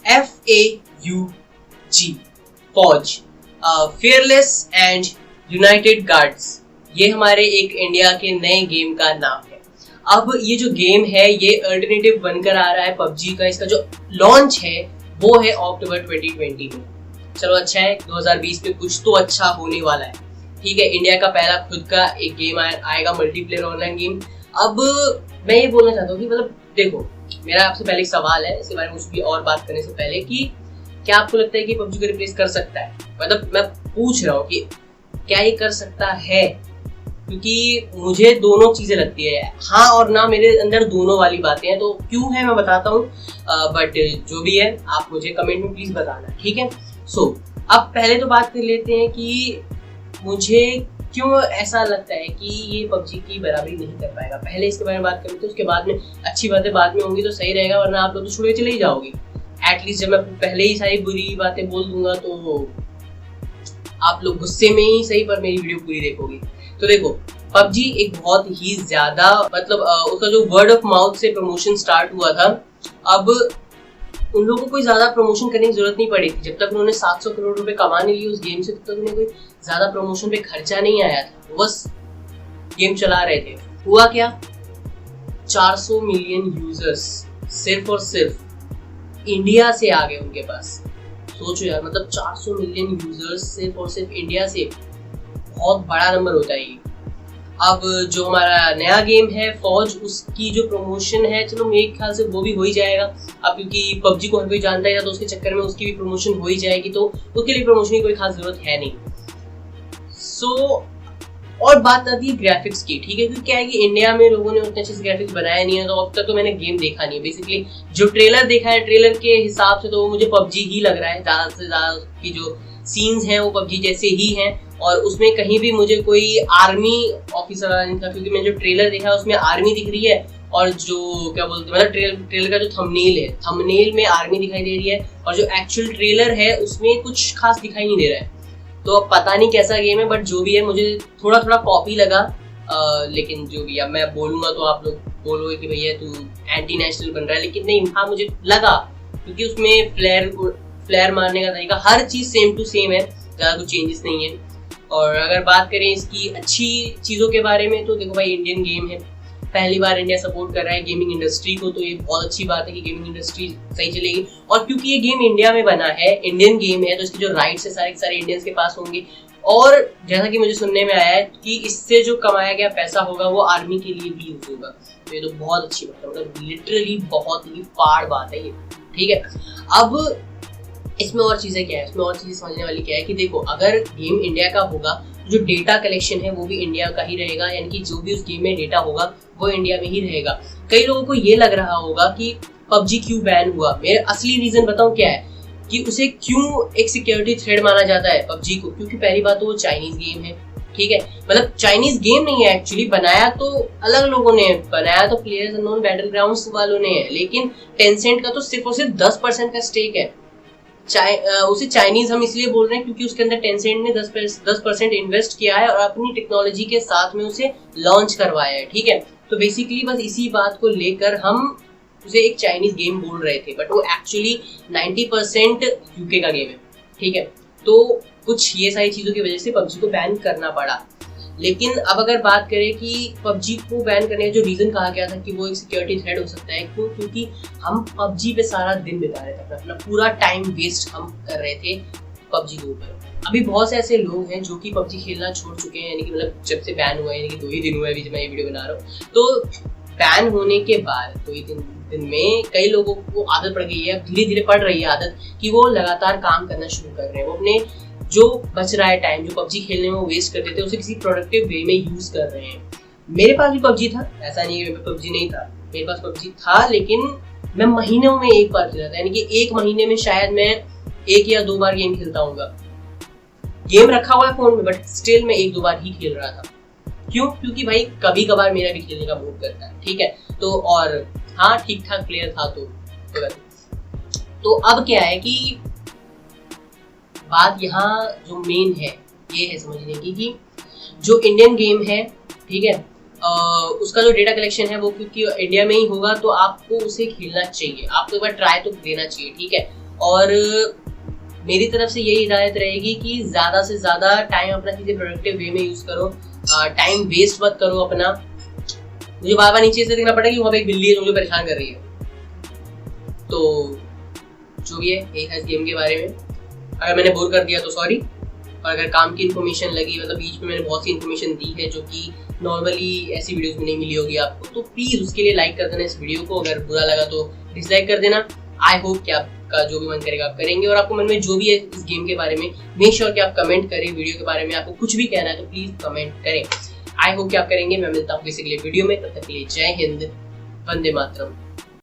FAUG, फौज, fearless and United guards. ये हमारे एक इंडिया के नए गेम का नाम है। अब ये जो गेम है ये अल्टरनेटिव बनकर आ रहा है पबजी का। इसका जो लॉन्च है वो है अक्टूबर 2020 में। चलो अच्छा है, 2020 में कुछ तो अच्छा होने वाला है। ठीक है, इंडिया का पहला खुद का एक गेम आएगा, मल्टीप्लेयर ऑनलाइन गेम। अब मैं ये बोलना चाहता हूँ कि मतलब देखो, मेरा आपसे पहले एक सवाल है इसके बारे में कुछ भी और बात करने से पहले, कि क्या आपको लगता है कि पबजी को रिप्लेस कर सकता है? मतलब मैं पूछ रहा हूँ कि क्या ये कर सकता है, क्योंकि मुझे दोनों चीजें लगती है, हाँ और ना, मेरे अंदर दोनों वाली बातें हैं। तो क्यों है मैं बताता हूँ, बट जो भी है आप मुझे कमेंट में प्लीज बताना, ठीक है। अब पहले तो बात कर लेते हैं कि मुझे क्यों ऐसा लगता है कि ये पबजी की बराबरी नहीं कर पाएगा। पहले इसके बारे में बात कर लेते हैं, उसके बाद में अच्छी बातें बाद में होंगी तो सही रहेगा, वरना आप लोग तो छुड़े चले ही जाओगे। एटलीस्ट जब मैं पहले ही सारी बुरी बातें बोल दूंगा तो आप लोग गुस्से में ही सही पर मेरी वीडियो पूरी देखोगे। तो देखो, पबजी एक बहुत ही ज्यादा मतलब उसका जो वर्ड ऑफ माउथ से प्रमोशन स्टार्ट हुआ था, अब उन लोगों को कोई ज्यादा प्रमोशन करने की जरूरत नहीं पड़ी थी। जब तक उन्होंने 700 करोड़ रुपए कमाने लिए उस गेम से, तब तक उन्हें कोई ज्यादा प्रमोशन पे खर्चा नहीं आया था, बस गेम चला रहे थे। हुआ क्या, 400 मिलियन यूजर्स सिर्फ और सिर्फ इंडिया से आ गए उनके पास। सोचो यार, मतलब 400 मिलियन यूजर्स सिर्फ और सिर्फ इंडिया से, बहुत बड़ा नंबर होता है ये। अब जो हमारा नया गेम है फौज, उसकी जो प्रमोशन है, चलो मेरे ख्याल से वो भी हो ही जाएगा। अब क्योंकि पबजी को हर कोई जानता है तो उसके चक्कर में उसकी भी प्रमोशन हो ही जाएगी, तो उसके लिए प्रमोशन की कोई खास जरूरत है नहीं। और बात आती है ग्राफिक्स की, ठीक है, क्योंकि क्या है कि इंडिया में लोगों ने उतने अच्छे से ग्राफिक्स बनाया नहीं है, तो अब तक तो मैंने गेम देखा नहीं है। बेसिकली जो ट्रेलर देखा है, ट्रेलर के हिसाब से तो मुझे पबजी ही लग रहा है, ज्यादा से ज्यादा की जो सीन्स हैं वो पबजी जैसे ही हैं, और उसमें कहीं भी मुझे कोई आर्मी ऑफिसर नहीं था, क्योंकि मैंने जो ट्रेलर देखा उसमें आर्मी दिख रही है, और जो क्या बोलते हैं, मतलब ट्रेलर का जो थंबनेल है, थंबनेल में आर्मी दिखाई दे रही है, और जो एक्चुअल ट्रेलर है उसमें कुछ खास दिखाई नहीं दे रहा है। तो अब पता नहीं कैसा गेम है, बट जो भी है मुझे थोड़ा थोड़ा कॉपी लगा। लेकिन जो भी, अब मैं बोलूंगा तो आप लोग बोलोगे कि भैया तू एंटी नेशनल बन रहा है, लेकिन नहीं, हाँ मुझे लगा, क्योंकि उसमें फ्लेयर मारने का तरीका, हर चीज सेम टू सेम है, ज्यादा कुछ चेंजेस नहीं है। और अगर बात करें इसकी अच्छी चीजों के बारे में, तो देखो भाई, इंडियन गेम है, पहली बार इंडिया सपोर्ट कर रहा है गेमिंग इंडस्ट्री को, तो ये बहुत अच्छी बात है कि गेमिंग इंडस्ट्री सही चलेगी। और क्योंकि ये गेम इंडिया में बना है, इंडियन गेम है, तो इसके जो राइट्स है सारे के सारे इंडियंस के पास होंगे। और जैसा कि मुझे सुनने में आया है कि इससे जो कमाया गया पैसा होगा वो आर्मी के लिए भी यूज होगा, तो ये तो बहुत अच्छी बात है, मतलब लिटरली बहुत ही पार बात है ये, ठीक है। अब इसमें और चीजें क्या है, इसमें और चीजें समझने वाली क्या है कि देखो, अगर गेम इंडिया का होगा, जो डेटा कलेक्शन है वो भी इंडिया का ही रहेगा, यानी कि जो भी उस गेम में डेटा होगा वो इंडिया में ही रहेगा। कई लोगों को ये लग रहा होगा कि पबजी क्यों बैन हुआ, मेरा असली रीजन बताऊं क्या है, कि उसे क्यों एक सिक्योरिटी थ्रेट माना जाता है पबजी को, क्योंकि पहली बात तो वो चाइनीज गेम है, ठीक है, मतलब चाइनीज गेम नहीं है एक्चुअली, बनाया तो अलग लोगों ने, बनाया तो प्लेयर्स अननोन बैटलग्राउंड्स वालों ने है, लेकिन टेंसेंट का तो सिर्फ और सिर्फ 10% का स्टेक है। उसे चाइनीज हम इसलिए बोल रहे हैं क्योंकि उसके अंदर टेंसेंट ने 10% इन्वेस्ट किया है और अपनी टेक्नोलॉजी के साथ में उसे लॉन्च करवाया है, ठीक है। तो बेसिकली बस इसी बात को लेकर हम उसे एक चाइनीज गेम बोल रहे थे, बट वो एक्चुअली 90% यूके का गेम है, ठीक है। तो कुछ ये सारी चीजों की वजह से पबजी को बैन करना पड़ा। लेकिन अब अगर बात करें कि पबजी को बैन करने का जो रीजन कहा गया था कि वो एक सिक्योरिटी थ्रेट हो सकता है, क्यों, क्योंकि हम पबजी पे सारा दिन बिता रहे थे, अपना पूरा टाइम वेस्ट हम कर रहे थे पबजी के ऊपर। अभी बहुत से ऐसे लोग हैं जो कि पबजी खेलना छोड़ चुके हैं, यानी कि मतलब जब से बैन हुआ है, यानी कि 2 ही दिन हुए अभी जब मैं ये वीडियो बना रहा हूँ, तो बैन होने के बाद 2 ही दिन में कई लोगों को आदत पड़ गई है, धीरे धीरे पड़ रही है आदत, कि वो लगातार काम करना शुरू कर रहे हैं, वो अपने जो बच रहा है टाइम, जो पबजी खेलने में वो वेस्ट करते थे, उसे किसी प्रोडक्टिव वे में यूज कर रहे हैं। मेरे पास भी पबजी था, ऐसा नहीं है पबजी नहीं था, मेरे पास पबजी था, लेकिन मैं महीनों में एक बार खेलता था, यानी कि एक महीने में शायद मैं 1 या 2 बार गेम खेलता हूँ। गेम रखा हुआ है फोन में, बट स्टिल मैं 1-2 बार ही खेल रहा था। क्यों? क्योंकि भाई कभी कभार मेरा भी खेलने का मूड करता है, ठीक है। तो और हाँ, ठीक ठाक प्लेयर था, तो अब क्या है कि बात यहाँ जो मेन है ये है समझने की कि जो इंडियन गेम है, ठीक है, उसका जो डेटा कलेक्शन है वो क्योंकि इंडिया में ही होगा, तो आपको उसे खेलना चाहिए, आपको एक बार ट्राई तो देना चाहिए, ठीक है। और मेरी तरफ से यही हिदायत रहेगी कि ज़्यादा से ज़्यादा टाइम अपना किसी प्रोडक्टिव वे में यूज़ करो, टाइम वेस्ट मत करो अपना। मुझे बार बार नीचे से देखना पड़ा कि वहाँ पे एक बिल्ली है जो मुझे परेशान कर रही है। तो जो भी है यही था इस गेम के बारे में। अगर मैंने बोर कर दिया तो सॉरी, और अगर काम की इन्फॉर्मेशन लगी, मतलब बीच में मैंने बहुत सी इन्फॉर्मेशन दी है जो कि नॉर्मली ऐसी वीडियोस में नहीं मिली होगी आपको, तो प्लीज़ उसके लिए लाइक कर देना इस वीडियो को। अगर बुरा लगा तो डिसलाइक कर देना। आई होप कि आपका जो भी मन करेगा आप करेंगे, और आपको मन में जो भी है इस गेम के बारे में मेक श्योर कि आप कमेंट करें। वीडियो के बारे में आपको कुछ भी कहना है तो प्लीज़ कमेंट करें। आई होप कि आप करेंगे। मैं मिलता हूँ किसी अगले वीडियो में, तब तक के लिए जय हिंद, वंदे मातरम।